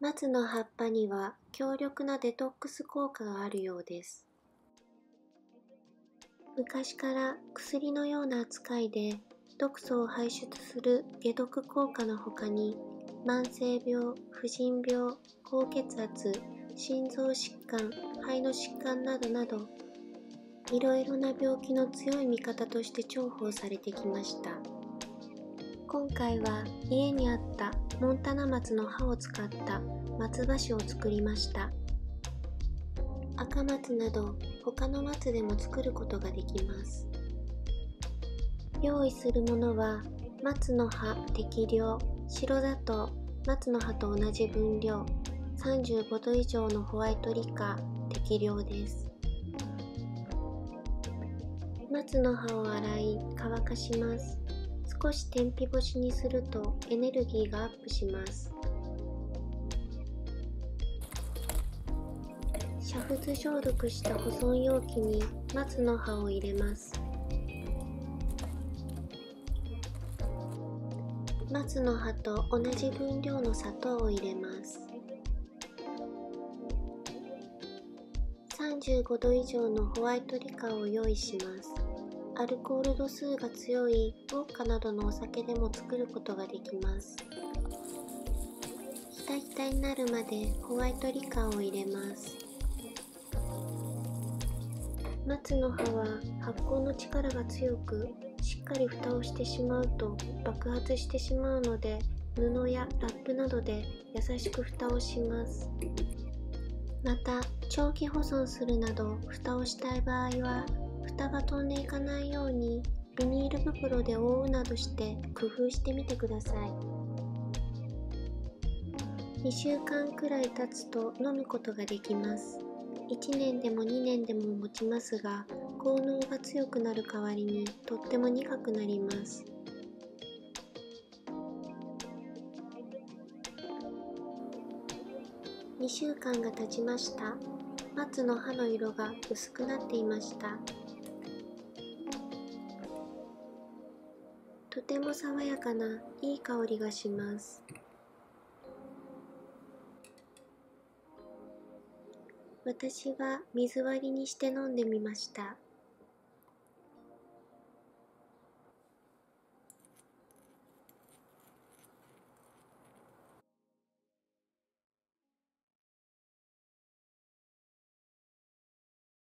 松の葉っぱには強力なデトックス効果があるようです。昔から薬のような扱いで毒素を排出する解毒効果の他に、慢性病、婦人病、高血圧、心臓疾患、肺の疾患などなど、いろいろな病気の強い味方として重宝されてきました。今回は家にあったモンタナ松の葉を使った松葉酒を作りました。赤松など他の松でも作ることができます。用意するものは松の葉適量、白砂糖、松の葉と同じ分量、35度以上のホワイトリカー適量です。松の葉を洗い乾かします。少し天日干しにするとエネルギーがアップします。煮沸消毒した保存容器に松の葉を入れます。松の葉と同じ分量の砂糖を入れます。35度以上のホワイトリカーを用意します。アルコール度数が強いウォッカなどのお酒でも作ることができます。ひたひたになるまでホワイトリカーを入れます。松の葉は発酵の力が強く、しっかり蓋をしてしまうと爆発してしまうので、布やラップなどで優しく蓋をします。また、長期保存するなど蓋をしたい場合は、蓋が飛んでいかないようにビニール袋で覆うなどして工夫してみてください。2週間くらい経つと飲むことができます。1年でも2年でも持ちますが、効能が強くなる代わりにとっても苦くなります。2週間が経ちました。松の葉の色が薄くなっていました。とても爽やかないい香りがします。私は水割りにして飲んでみました。